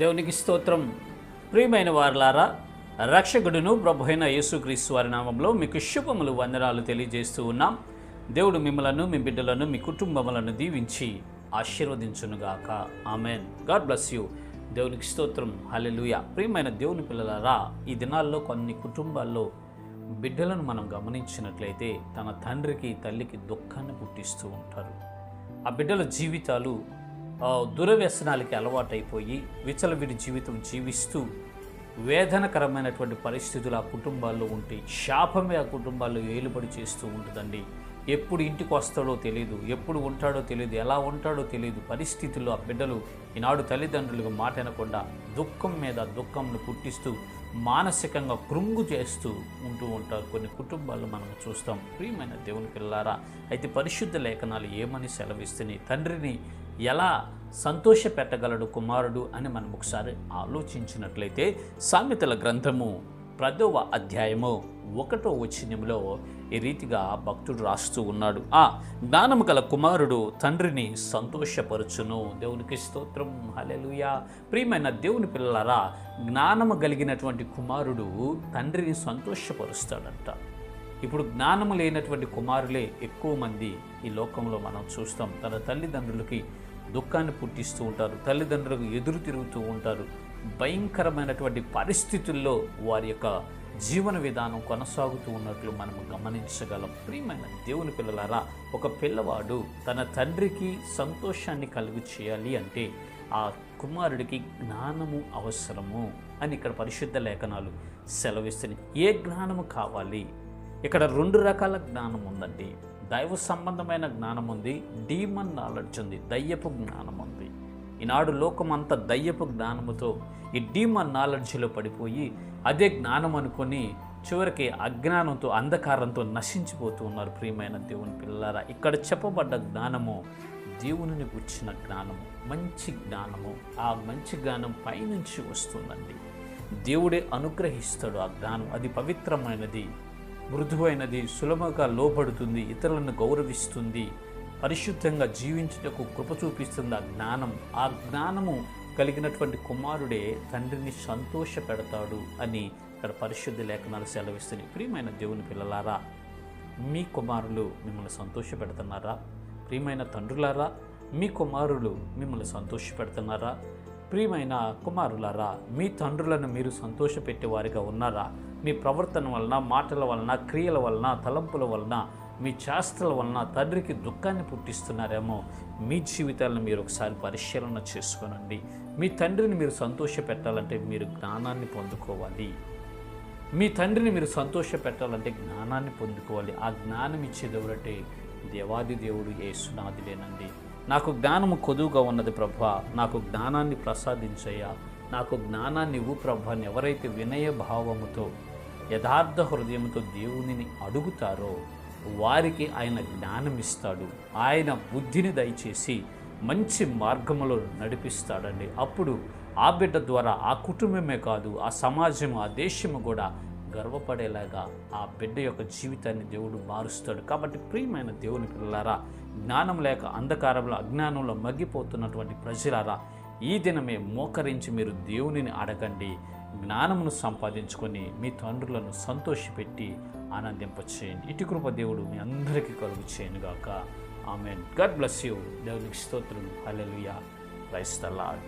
దేవునికి స్తోత్రం. ప్రియమైన వారలారా, రక్షకుడును ప్రభు అయిన యేసుక్రీస్తు వారి నామంలో మీకు శుభములు వందనాలు తెలియజేస్తూ ఉన్నాం. దేవుడు మిమ్మలను, మీ బిడ్డలను, మీ కుటుంబములను దీవించి ఆశీర్వదించునుగాక. ఆమెన్. God bless you. దేవునికి స్తోత్రం. హల్లెలూయా. ప్రియమైన దేవుని పిల్లలారా, ఈ దినాల్లో కొన్ని కుటుంబాల్లో బిడ్డలను మనం గమనించినట్లయితే తన తండ్రికి తల్లికి దుఃఖాన్ని పుట్టిస్తూ ఉంటారు. ఆ బిడ్డల జీవితాలు దురవ్యసనాలకి అలవాటైపోయి విచలవిడి జీవితం జీవిస్తూ వేదనకరమైనటువంటి పరిస్థితులు ఆ కుటుంబాల్లో ఉంటే శాపమే ఆ కుటుంబాల్లో ఏలుబడి చేస్తూ ఉంటుందండి. ఎప్పుడు ఇంటికి వస్తాడో తెలియదు, ఎప్పుడు ఉంటాడో తెలియదు, ఎలా ఉంటాడో తెలియదు పరిస్థితుల్లో ఆ బిడ్డలు ఈనాడు తల్లిదండ్రులకు మాట వినకుండా దుఃఖం మీద దుఃఖంను పుట్టిస్తూ మానసికంగా కృంగు చేస్తూ ఉంటూ ఉంటారు. కొన్ని కుటుంబాల్లో మనం చూస్తాం. ప్రియమైన దేవుని పిల్లారా, అయితే పరిశుద్ధ లేఖనాలు ఏమని సెలవిస్తున్నాయి? తండ్రిని ఎలా సంతోష పెట్టగలడు కుమారుడు అని మనం ఒకసారి ఆలోచించినట్లయితే సామెతల గ్రంథము 10వ అధ్యాయము 1వ వచనంలో ఈ రీతిగా భక్తుడు రాస్తూ ఉన్నాడు. జ్ఞానము గల కుమారుడు తండ్రిని సంతోషపరచును. దేవునికి స్తోత్రం. హల్లెలూయా. ప్రియమైన దేవుని పిల్లలారా, జ్ఞానము కలిగినటువంటి కుమారుడు తండ్రిని సంతోషపరుస్తాడంట. ఇప్పుడు జ్ఞానము లేనటువంటి కుమారులే ఎక్కువ మంది ఈ లోకంలో మనం చూస్తాం. తన తల్లిదండ్రులకి దుఃఖాన్ని పుట్టిస్తూ ఉంటారు, తల్లిదండ్రులకు ఎదురు తిరుగుతూ ఉంటారు. భయంకరమైనటువంటి పరిస్థితుల్లో వారి యొక్క జీవన విధానం కొనసాగుతూ ఉన్నట్లు మనము గమనించగలం. ప్రియమైన దేవుని పిల్లలారా, ఒక పిల్లవాడు తన తండ్రికి సంతోషాన్ని కలుగు చేయాలి అంటే ఆ కుమారుడికి జ్ఞానము అవసరము అని ఇక్కడ పరిశుద్ధ లేఖనాలు సెలవిస్తున్నాయి. ఏ జ్ఞానము కావాలి? ఇక్కడ 2 రకాల జ్ఞానం ఉందండి. దైవ సంబంధమైన జ్ఞానం ఉంది, డీమన్ నాలెడ్జ్ ఉంది, దయ్యపు జ్ఞానం ఉంది. ఈనాడు లోకమంతా దయ్యపు జ్ఞానముతో ఈ డీమన్ నాలెడ్జ్లో పడిపోయి అదే జ్ఞానం అనుకొని చివరికి అజ్ఞానంతో అంధకారంతో నశించిపోతూ ఉన్నారు. ప్రియమైన దేవుని పిల్లలారా, ఇక్కడ చెప్పబడ్డ జ్ఞానము దేవునిని గుర్చిన జ్ఞానము, మంచి జ్ఞానము. ఆ మంచి జ్ఞానం పైనుంచి వస్తుందండి. దేవుడే అనుగ్రహిస్తాడు ఆ జ్ఞానం. అది పవిత్రమైనది, మృదువైనది, సులభంగా లోబడుతుంది, ఇతరులను గౌరవిస్తుంది, పరిశుద్ధంగా జీవించుటకు కృప చూపిస్తుంది ఆ జ్ఞానం. ఆ జ్ఞానము కలిగినటువంటి కుమారుడే తండ్రిని సంతోష పెడతాడు అని ఇక్కడ పరిశుద్ధ లేఖనాలు సెలవిస్తున్నాయి. ప్రియమైన దేవుని పిల్లలారా, మీ కుమారులు మిమ్మల్ని సంతోష పెడుతున్నారా? ప్రియమైన తండ్రులారా, మీ కుమారులు మిమ్మల్ని సంతోష పెడుతున్నారా? ప్రియమైన కుమారులారా, మీ తండ్రులను మీరు సంతోషపెట్టేవారిగా ఉన్నారా? మీ ప్రవర్తన వలన, మాటల వలన, క్రియల వలన, తలంపుల వలన, మీ చేష్టల వలన తండ్రికి దుఃఖాన్ని పుట్టిస్తున్నారేమో. మీ జీవితాలను మీరు ఒకసారి పరిశీలన చేసుకోనండి. మీ తండ్రిని మీరు సంతోష పెట్టాలంటే మీరు జ్ఞానాన్ని పొందుకోవాలి. మీ తండ్రిని మీరు సంతోష పెట్టాలంటే జ్ఞానాన్ని పొందుకోవాలి. ఆ జ్ఞానం ఇచ్చేదెవరంటే దేవాది దేవుడు యేసునాథుడేనండి. నాకు జ్ఞానము కొదువుగా ఉన్నది ప్రభువా, నాకు జ్ఞానాన్ని ప్రసాదించయ్యా, నాకు జ్ఞానాన్ని ఇవ్వు ప్రభువా అని ఎవరైతే వినయ భావముతో యథార్థ హృదయంతో దేవునిని అడుగుతారో వారికి ఆయన జ్ఞానం ఇస్తాడు. ఆయన బుద్ధిని దయచేసి మంచి మార్గములో నడిపిస్తాడండి. అప్పుడు ఆ బిడ్డ ద్వారా ఆ కుటుంబమే కాదు, ఆ సమాజము, ఆ దేశము కూడా గర్వపడేలాగా ఆ బిడ్డ యొక్క జీవితాన్ని దేవుడు మారుస్తాడు. కాబట్టి ప్రియమైన దేవుని పిల్లలారా, జ్ఞానం లేక అంధకారంలో అజ్ఞానంలో మగ్గిపోతున్నటువంటి ప్రజలారా, ఈ దినమే మోకరించి మీరు దేవునిని అడగండి. జ్ఞానమును సంపాదించుకొని మీ తండ్రులను సంతోషపెట్టి ఆనందింపచేయండి. ఇటు కృప దేవుడు మీ అందరికీ కలుగు చేయనుగాక. ఆమెన్. God bless you. దేవునికి స్తోత్రం. హల్లెలూయా. Praise the lord.